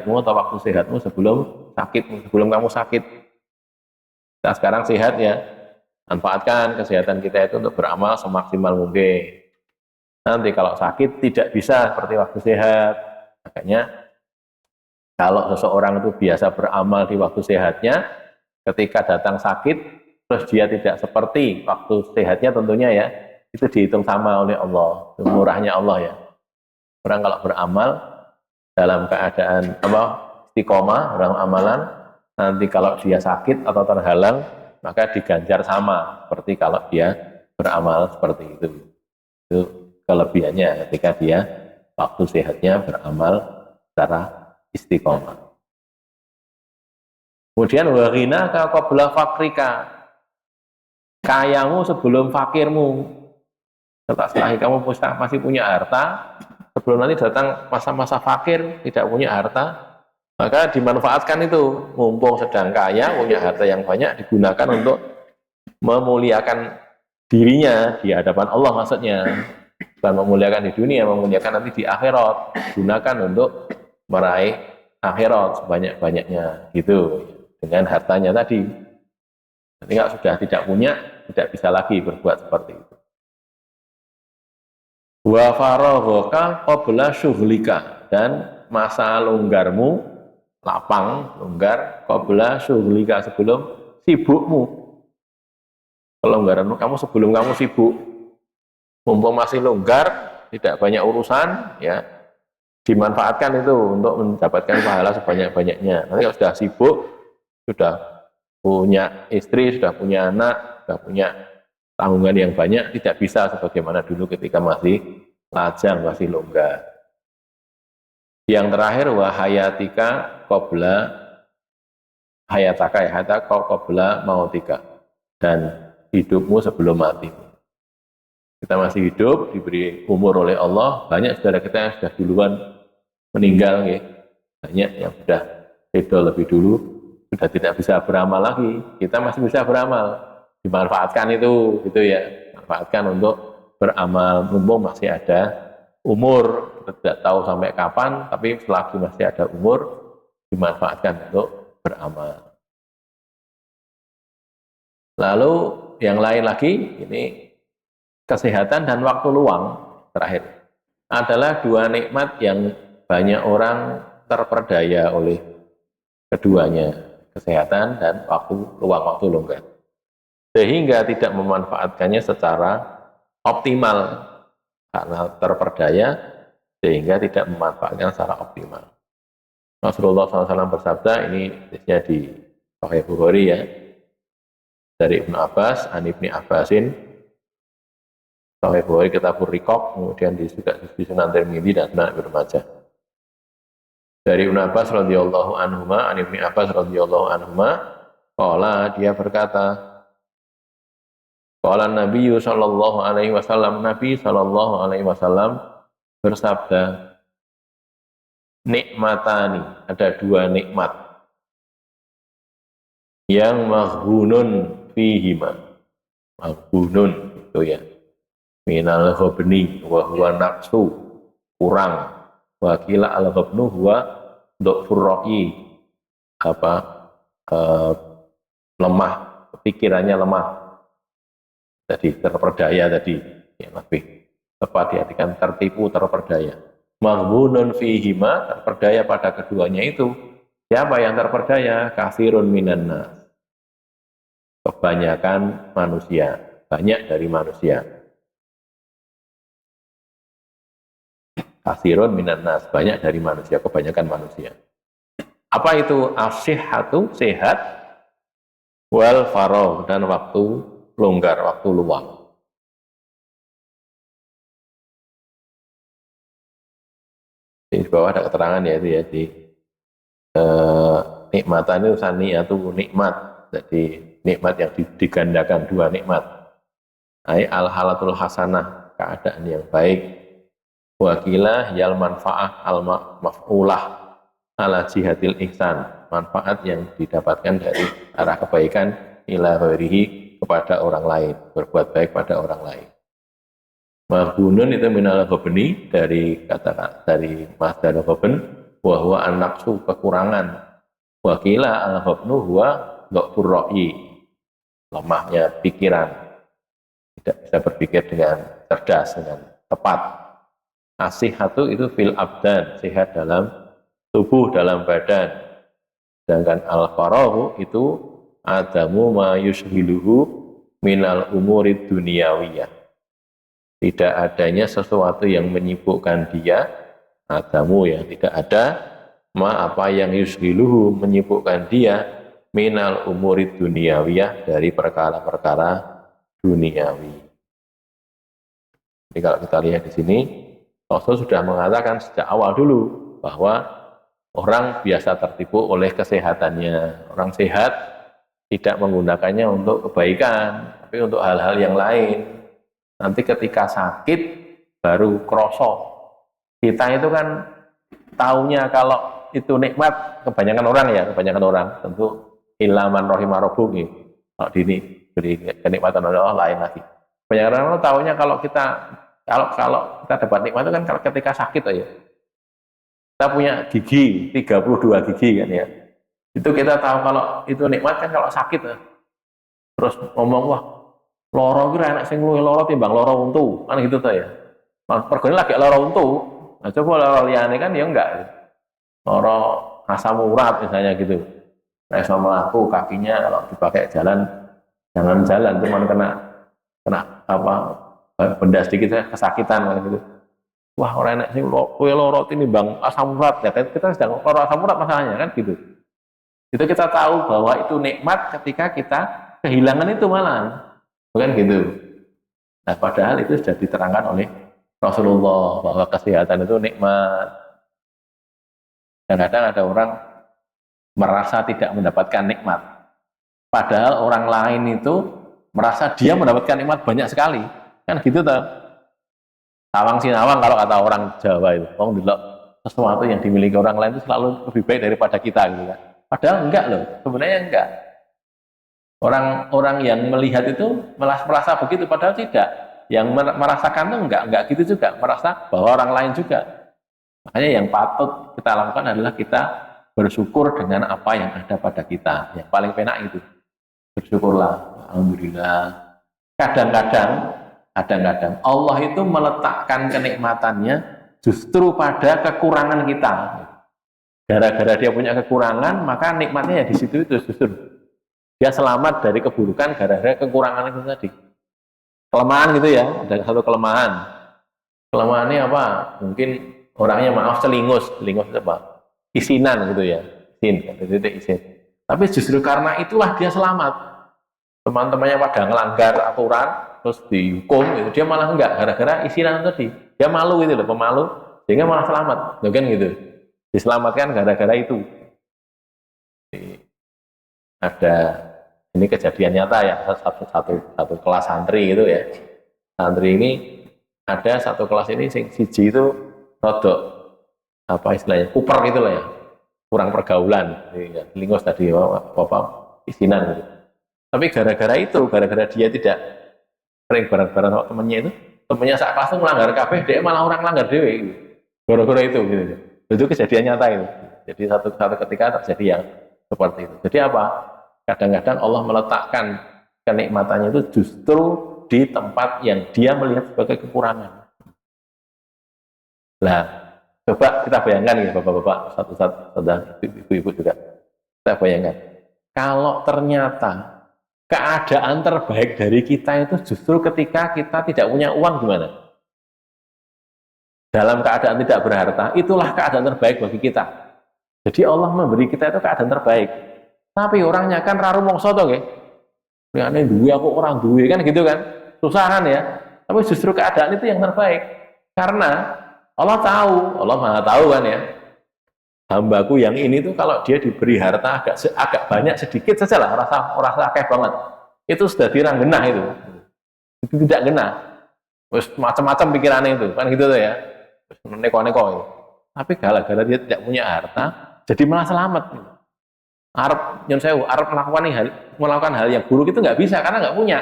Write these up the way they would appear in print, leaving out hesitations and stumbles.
sehatmu atau waktu sehatmu sebelum sakitmu, sebelum kamu sakit. Kita sekarang sehat ya, manfaatkan kesehatan kita itu untuk beramal semaksimal mungkin. Nanti kalau sakit tidak bisa seperti waktu sehat. Makanya kalau seseorang itu biasa beramal di waktu sehatnya, ketika datang sakit, terus dia tidak seperti waktu sehatnya tentunya ya, itu dihitung sama oleh Allah, murahnya Allah ya. Orang kalau beramal dalam keadaan istiqomah dalam amalan, nanti kalau dia sakit atau terhalang, maka diganjar sama seperti kalau dia beramal seperti itu. Itu kelebihannya ketika dia waktu sehatnya beramal secara istiqomah. Kemudian waghina ka qabla fakrika, kayamu sebelum fakirmu. Setelah kamu masih punya harta, sebelum nanti datang masa-masa fakir tidak punya harta, maka dimanfaatkan itu, mumpung sedang kaya punya harta yang banyak, digunakan untuk memuliakan dirinya di hadapan Allah, maksudnya bukan memuliakan di dunia, memuliakan nanti di akhirat, gunakan untuk meraih akhirat sebanyak-banyaknya gitu, dengan hartanya tadi. Ketika sudah tidak punya, tidak bisa lagi berbuat seperti itu. Wa faraghaka qabla syughlika, dan masa longgarmu, lapang, longgar, qabla syughlika, sebelum sibukmu. Kelonggaranmu kamu sebelum kamu sibuk, mumpung masih longgar, tidak banyak urusan, ya dimanfaatkan itu untuk mendapatkan pahala sebanyak-banyaknya. Nanti kalau sudah sibuk, sudah punya istri, sudah punya anak, sudah punya tanggungan yang banyak, tidak bisa sebagaimana dulu ketika masih lajang, masih longgar. Yang terakhir, wa hayatika qabla hayataka, hayataka qabla mautika, dan hidupmu sebelum mati. Kita masih hidup, diberi umur oleh Allah, banyak saudara kita yang sudah duluan meninggal, ya. Banyak yang sudah hidup lebih dulu, sudah tidak bisa beramal lagi. Kita masih bisa beramal, dimanfaatkan itu, gitu ya, manfaatkan untuk beramal, mumpung masih ada umur, tidak tahu sampai kapan, tapi selagi masih ada umur, dimanfaatkan untuk beramal. Lalu yang lain lagi, ini kesehatan dan waktu luang terakhir, adalah dua nikmat yang banyak orang terperdaya oleh keduanya, kesehatan dan waktu luang, waktu longgar, sehingga tidak memanfaatkannya secara optimal karena terperdaya, sehingga tidak memanfaatkan secara optimal. Rasulullah SAW bersabda, ini hadisnya di Sahih Bukhari ya, dari Ibnu Abbas, an Ibni Abbasin, Sahih Bukhari Kitabur Riqaq, kemudian juga di Sunan Tirmidzi dan Sunan Ibnu Majah. Dari Ibnu Abbas radhiyallahu anhuma, an Ibni Abbas radhiyallahu anhuma, qala, dia berkata, qala Nabi sallallahu alaihi wasallam, Nabi sallallahu alaihi wasallam bersabda, nikmatani, ada dua nikmat yang maghbunun fihima, maghbunun itu ya, minal ghabni wa huwa naqsu, kurang, wa qila al ghabnu huwa dhafur ra'i, lemah, pikirannya lemah, jadi terperdaya tadi, ya, lebih tepat diartikan tertipu, terperdaya. Maghbunun fihima, terperdaya pada keduanya itu. Siapa yang terperdaya? Katsirun minan nas, kebanyakan manusia, banyak dari manusia. Katsirun minan nas, banyak dari manusia, kebanyakan manusia. Apa itu? As-sihhatu, sehat, wal faragh, dan waktu longgar, waktu luang. Di bawah ada keterangan ya, itu ya, di nikmatan itu saniyatu nikmat, jadi nikmat yang digandakan, dua nikmat. Al halatul hasanah, keadaan yang baik, wakilah yal manfaah al maf'ulah ala jihadil ihsan, manfaat yang didapatkan dari arah kebaikan ila ghairihi, kepada orang lain, berbuat baik pada orang lain. Maghbunun itu minal ghabni, dari kata dari masdar ghabn, wa huwa an-naqsu kekurangan, wa qila al-habnu huwa dhafur ra'yi, lemahnya pikiran, tidak bisa berpikir dengan cerdas, dengan tepat. As-sihhatu itu fil abdan, sehat dalam tubuh, dalam badan. Sedangkan al-faraghu itu adamu ma yushghiluhu minal umurid dunyawiyah. Tidak adanya sesuatu yang menyibukkan dia, adamu ya, tidak ada ma apa yang yushghiluhu menyibukkan dia minal umurid dunyawiyah, dari perkara-perkara duniawi. Jadi kalau kita lihat di sini, Rasul sudah mengatakan sejak awal dulu bahwa orang biasa tertipu oleh kesehatannya. Orang sehat tidak menggunakannya untuk kebaikan, tapi untuk hal-hal yang lain. Nanti ketika sakit baru kroso. Kita itu kan taunya kalau itu nikmat, kebanyakan orang tentu ilaman rohimah robbuk. Kalau diberi kenikmatan oleh Allah lain lagi. Kebanyakan orang taunya kalau kita dapat nikmat itu kan kalau ketika sakit aja. Kita punya gigi 32 gigi kan ya. Itu kita tahu kalau itu nikmat kan kalau sakit ya. Terus ngomong, wah loro kira enak sing luwih loro timbang loro untu, kan gitu tuh ya. Pergone lagi loro untu. Nah coba loro liyane kan ya enggak. Loro asam urat misalnya gitu. Nah sama aku kakinya kalau dipakai jalan jangan jalan, cuma kena apa benda sedikit saya kesakitan kan gitu. Wah orang enak sih loro tinimbang asam urat ya, kita sedang loro asam urat masalahnya kan gitu. Itu kita tahu bahwa itu nikmat ketika kita kehilangan itu malah, bukan gitu. Nah padahal itu sudah diterangkan oleh Rasulullah bahwa kesehatan itu nikmat. Kadang-kadang ada orang merasa tidak mendapatkan nikmat, padahal orang lain itu merasa dia mendapatkan nikmat banyak sekali, kan gitu toh. Sawang sinawang kalau kata orang Jawa itu, orang delok sesuatu yang dimiliki orang lain itu selalu lebih baik daripada kita gitu kan. Padahal enggak loh, sebenarnya enggak. Orang-orang yang melihat itu merasa begitu, padahal tidak. Yang merasakan itu enggak gitu juga, merasa bahwa orang lain juga. Makanya yang patut kita lakukan adalah kita bersyukur dengan apa yang ada pada kita. Yang paling penak itu, bersyukurlah, alhamdulillah. Kadang-kadang Allah itu meletakkan kenikmatannya justru pada kekurangan kita. Gara-gara dia punya kekurangan, maka nikmatnya ya di situ itu justru. Dia selamat dari keburukan gara-gara kekurangan itu tadi. Kelemahan gitu ya, ada satu kelemahan. Kelemahannya apa? Mungkin orangnya maaf celingus itu apa? Isinan gitu ya. Isin. Tapi justru karena itulah dia selamat. Teman-temannya pada ngelanggar aturan, terus dihukum, gitu. Dia malah enggak, gara-gara isinan tadi. Dia malu gitu loh, pemalu, sehingga malah selamat, loh kan gitu. Diselamatkan gara-gara itu. Ada ini kejadian nyata ya, satu kelas santri itu ya. Santri ini ada satu kelas ini siji itu rodok apa istilahnya, kuper gitu lah ya, kurang pergaulan, lingus tadi apa isinan gitu. Tapi gara-gara dia tidak sering bareng-bareng sama temennya sak kelas itu melanggar kabeh, dia malah orang melanggar dewe gitu. Gara-gara itu gitu. Itu kejadian nyata itu. Jadi satu ketika terjadi yang seperti itu. Jadi apa? Kadang-kadang Allah meletakkan kenikmatannya itu justru di tempat yang dia melihat sebagai kekurangan. Nah, coba kita bayangkan ya Bapak-bapak, satu-satu ibu-ibu juga. Kita bayangkan. Kalau ternyata keadaan terbaik dari kita itu justru ketika kita tidak punya uang, gimana? Dalam keadaan tidak berharta, itulah keadaan terbaik bagi kita. Jadi Allah memberi kita itu keadaan terbaik. Tapi orangnya kan raru mongso toh nggih. Liyane duwe aku orang duwe kan gitu kan. Susah kan ya. Tapi justru keadaan itu yang terbaik. Karena Allah tahu, Allah Maha tahu kan ya. Hambaku yang ini tuh kalau dia diberi harta agak banyak sedikit saja lah, rasa akeh banget. Itu sudah dirang genah itu. Itu tidak genah. Terus macam-macam pikirannya itu, kan gitu tuh ya. Neko-neko itu. Tapi gara-gara dia tidak punya harta, jadi malah selamat. Arab melakukan hal yang buruk itu nggak bisa karena nggak punya.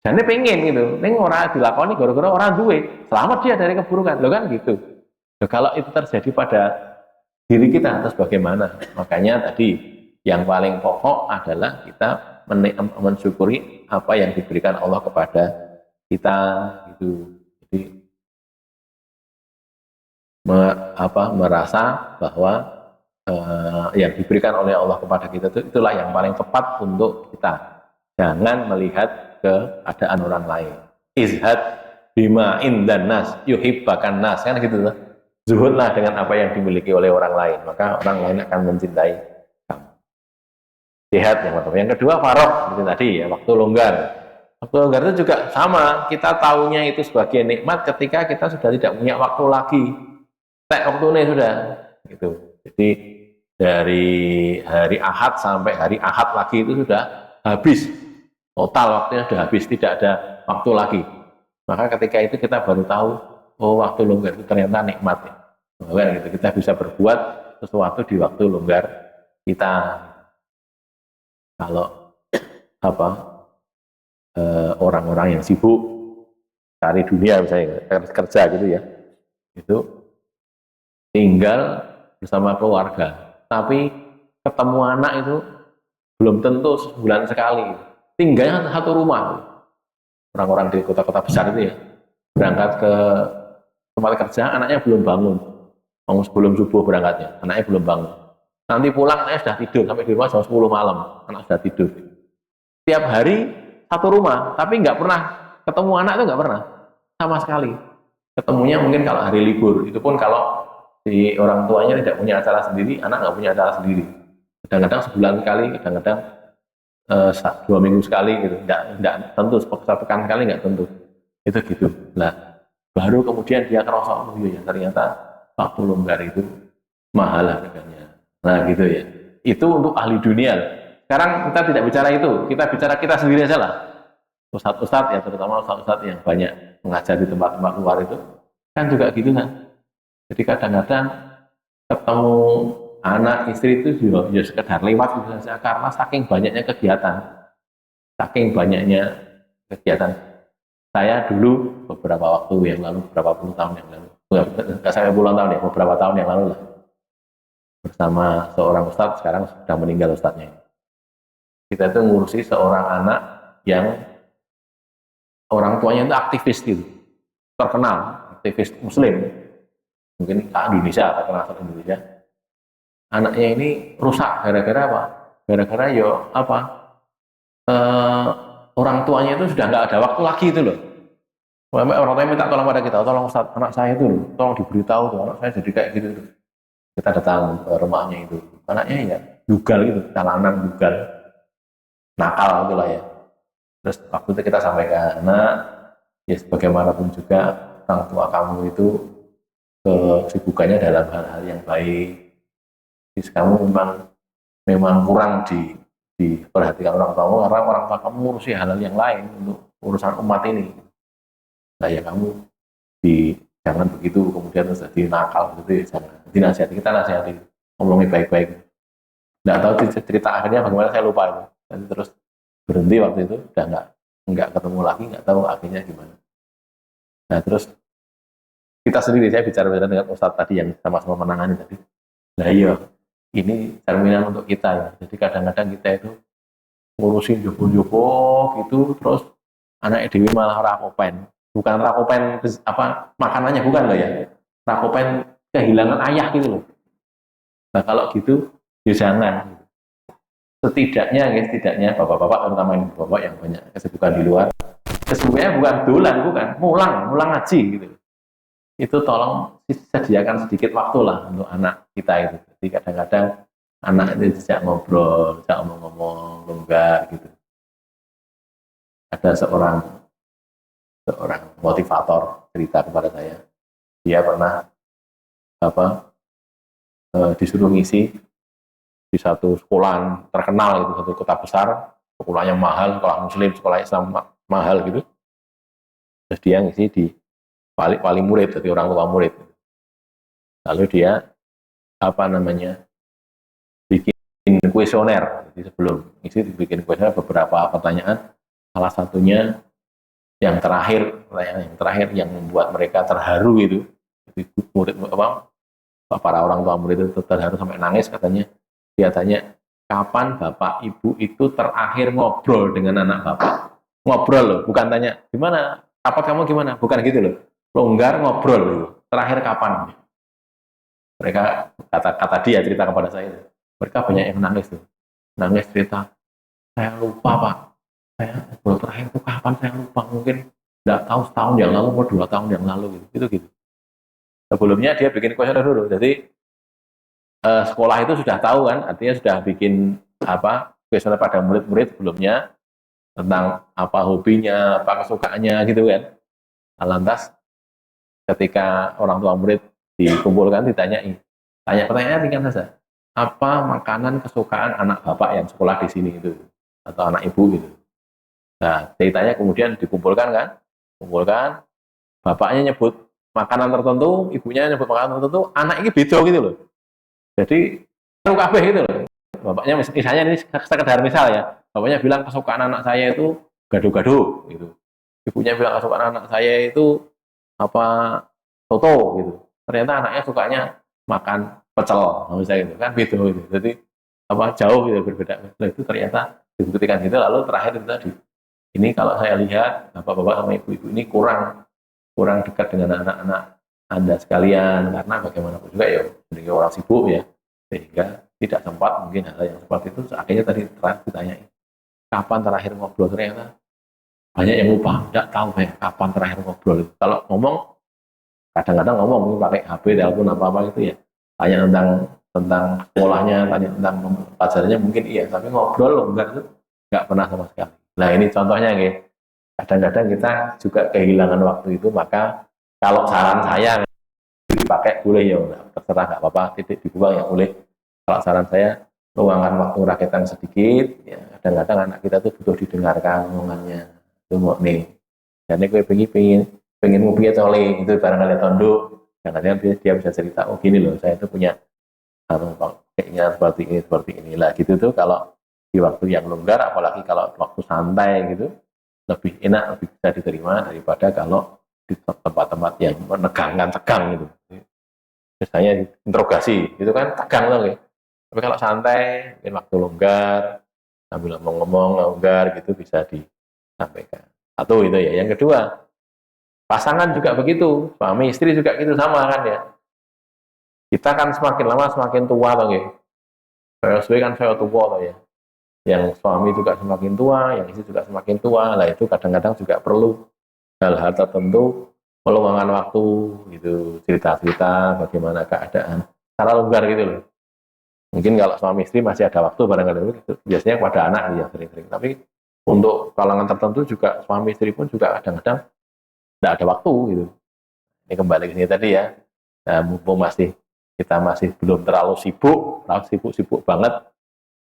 Dan dia pengen gitu, ini orang dilakoni gara-gara orang duwe, selamat dia dari keburukan, lo kan gitu. Loh, kalau itu terjadi pada diri kita terus bagaimana. Makanya tadi yang paling pokok adalah kita mensyukuri apa yang diberikan Allah kepada kita gitu. Jadi merasa bahwa yang diberikan oleh Allah kepada kita itulah yang paling tepat untuk kita. Jangan melihat keadaan orang lain. Izhad bima indan nas yuhibbakan nas, kan gitu tuh. Zuhudlah dengan apa yang dimiliki oleh orang lain, maka orang lain akan mencintai kamu. Sehat yang pertama. Yang kedua faragh, seperti tadi ya, waktu longgar. Waktu longgar itu juga sama, kita tahunya itu sebagai nikmat ketika kita sudah tidak punya waktu lagi. Tek waktu ini sudah gitu. Jadi dari hari Ahad sampai hari Ahad lagi itu sudah habis. Total waktunya sudah habis, tidak ada waktu lagi. Maka ketika itu kita baru tahu, oh waktu longgar itu ternyata nikmat ya. Gitu, kita bisa berbuat sesuatu di waktu longgar kita. Kalau orang-orang yang sibuk cari dunia misalnya kerja gitu ya, itu tinggal bersama keluarga, tapi ketemu anak itu belum tentu sebulan sekali, tinggalnya satu rumah. Orang-orang di kota-kota besar itu ya, berangkat ke tempat kerja, anaknya belum bangun, sebelum subuh berangkatnya, anaknya belum bangun. Nanti pulang anaknya sudah tidur, sampai di rumah jam 10 malam, anak sudah tidur. Tiap hari satu rumah, tapi nggak pernah ketemu anak itu nggak pernah, sama sekali. Ketemunya mungkin kalau hari libur, itu pun kalau si orang tuanya tidak punya acara sendiri, anak nggak punya acara sendiri. Kadang-kadang sebulan sekali, kadang-kadang 2 minggu sekali gitu, nggak tentu, satu pekan sekali nggak tentu. Itu gitu. Nah, baru kemudian dia kerasa, oh iya ternyata waktu longgar itu mahal harganya. Nah gitu ya. Itu untuk ahli dunia. Sekarang kita tidak bicara itu, kita bicara kita sendiri aja lah. Ustadz-ustadz ya, terutama ustadz-ustadz yang banyak mengajar di tempat-tempat luar itu, kan juga gitu kan. Jadi kadang-kadang ketemu anak istri itu juga ya sekedar lewat gitu saja, karena saking banyaknya kegiatan. Saking banyaknya kegiatan. Saya dulu beberapa waktu yang lalu, beberapa puluh tahun yang lalu, nggak sampai puluhan tahun ya, beberapa tahun yang lalu lah, bersama seorang ustadz, sekarang sudah meninggal ustadznya. Kita itu ngurusi seorang anak yang orang tuanya itu aktivis gitu, terkenal, aktivis muslim, mungkin Indonesia, terkenal di Indonesia. Anaknya ini rusak gara-gara apa? Gara-gara orang tuanya itu sudah nggak ada waktu lagi itu loh. Orang tuanya minta tolong pada kita, tolong Ustaz, anak saya itu loh, tolong diberitahu tuh, anak saya jadi kayak gitu. Kita datang ke rumahnya itu, anaknya ya dugal gitu, jalanan dugal, nakal gitulah ya. Terus waktu itu kita sampaikan, anak, ya sebagaimanapun juga orang tua kamu itu kesibukannya dalam hal-hal yang baik. Jadi kamu memang kurang diperhatikan orang tuamu, karena orang tua kamu ngurusi hal-hal yang lain untuk urusan umat ini. Nah ya kamu jangan begitu, kemudian terus jadi nakal gitu, jangan. Dinasihati, kita nasihati, ngomongin baik-baik. Nggak tahu cerita akhirnya bagaimana, saya lupa itu. Dan terus berhenti waktu itu, udah nggak ketemu lagi, nggak tahu akhirnya gimana. Nah terus kita sendiri, saya bicara dengan Ustadz tadi yang sama-sama menangani tadi. Nah iya, ini cerminan untuk kita ya. Jadi kadang-kadang kita itu ngurusin jopo-jopo gitu, terus anak Dewi malah rakopen. Bukan rakopen makanannya, bukan loh ya. Rakopen kehilangan ayah gitu loh. Nah kalau gitu, ya jangan. Setidaknya bapak-bapak, terutama ini bapak yang banyak kesibukan di luar, kesibukannya bukan dolan, bukan mulang ngaji gitu. Itu tolong sediakan sedikit waktu lah untuk anak kita itu. Jadi kadang-kadang anak itu tidak ngobrol, tidak ngomong-ngomong, longgar gitu. Ada seorang motivator cerita kepada saya, dia pernah disuruh ngisi di satu sekolah terkenal itu, satu kota besar, sekolahnya mahal, sekolah muslim, sekolah Islam mahal gitu. Terus dia ngisi di wali murid, jadi orang tua murid. Lalu dia bikin kuesioner. Jadi sebelum ngisi bikin kuesioner beberapa pertanyaan. Salah satunya yang terakhir yang membuat mereka terharu itu, murid para orang tua murid itu terharu sampai nangis katanya. Dia tanya, kapan bapak ibu itu terakhir ngobrol dengan anak bapak? Ngobrol loh, bukan tanya gimana, rapat kamu gimana, bukan gitu loh. Longgar ngobrol loh. Terakhir kapan? Mereka kata dia cerita kepada saya, mereka banyak yang nangis tuh, nangis cerita, saya lupa pak, saya ngobrol terakhir itu kapan saya lupa, mungkin nggak tahu setahun yang lalu atau 2 tahun yang lalu gitu. Sebelumnya dia bikin kuesioner dulu, jadi sekolah itu sudah tahu kan, artinya sudah bikin kuesioner pada murid-murid sebelumnya tentang apa hobinya, apa kesukaannya gitu kan. Lantas ketika orang tua murid dikumpulkan ditanyai, tanya pertanyaan ringan saja, apa makanan kesukaan anak bapak yang sekolah di sini itu atau anak ibu gitu. Nah ceritanya kemudian dikumpulkan kan, kumpulkan, bapaknya nyebut makanan tertentu, ibunya nyebut makanan tertentu, anak ini beda gitu loh. Jadi kabeh gitu loh. Bapaknya misalnya ini sekedar misal ya, bapaknya bilang kesukaan anak saya itu gado-gado gitu. Ibunya bilang kesukaan anak saya itu apa soto gitu. Ternyata anaknya sukanya makan pecel, misalnya gitu kan beda gitu. Jadi jauh gitu berbeda. Nah, itu ternyata dibuktikan gitu. Lalu terakhir itu tadi, ini kalau saya lihat bapak-bapak sama ibu-ibu ini kurang dekat dengan anak-anak Anda sekalian, karena bagaimanapun juga ya sebagai orang sibuk ya, sehingga tidak sempat mungkin hal yang seperti itu. Akhirnya tadi terakhir ditanyai, kapan terakhir ngobrol, ternyata banyak yang lupa, tidak tahu ya kapan terakhir ngobrol. Kalau ngomong, kadang-kadang ngomong mungkin pakai HP, telepon apa-apa gitu ya, tanya tentang sekolahnya, tanya tentang pelajarannya mungkin iya, tapi ngobrol loh enggak, itu nggak pernah sama sekali. Nah ini contohnya ya, kadang-kadang kita juga kehilangan waktu itu, maka kalau saran saya dipakai boleh ya, terserah nggak apa-apa, titik dibuang ya boleh. Kalau saran saya, luangkan waktu rakyatan sedikit, ya kadang-kadang anak kita tuh butuh didengarkan omongannya. Itu mau nih, dan gue pengen ngopi cole itu barangkali tonduk, kadang-kadang dia bisa cerita, oh gini loh, saya itu punya kayaknya seperti inilah gitu tuh. Kalau di waktu yang longgar, apalagi kalau waktu santai gitu, lebih enak, lebih bisa diterima daripada kalau di tempat-tempat yang menegangkan, tegang gitu. Misalnya interogasi, itu kan tegang loh. Ya. Tapi kalau santai, mungkin waktu longgar, sambil ngomong-ngomong, longgar gitu bisa disampaikan. Satu itu ya. Yang kedua, pasangan juga begitu, suami istri juga gitu sama kan ya. Kita kan semakin lama semakin tua toh ya. Saya kan saya tua toh ya. Yang suami juga semakin tua, yang istri juga semakin tua. Lah itu kadang-kadang juga perlu hal-hal tertentu, meluangkan waktu gitu, cerita-cerita bagaimana keadaan, cara longgar gitu loh. Mungkin kalau suami istri masih ada waktu barangkali gitu, biasanya kepada anak ya sering-sering. Tapi untuk kalangan tertentu juga suami istri pun juga kadang-kadang tidak ada waktu gitu. Ini kembali ke sini tadi ya. Nah, mumpung kita masih belum terlalu sibuk banget,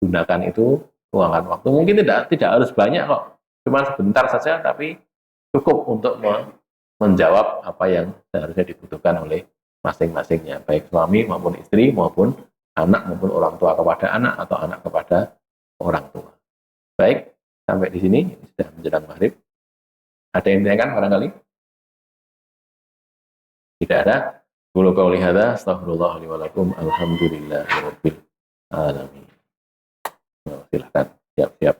gunakan itu, luangkan waktu. Mungkin tidak harus banyak kok, cuma sebentar saja, tapi cukup untuk menjawab apa yang seharusnya dibutuhkan oleh masing-masingnya, baik suami maupun istri maupun anak maupun orang tua kepada anak atau anak kepada orang tua. Baik, sampai di sini sudah menjelang maghrib. Ada yang ditanyakan barangkali? Tidak ada. Qulu qouli hadza astaghfirullah li wa lakum alhamdulillahirabbil alamin. Silakan siap-siap.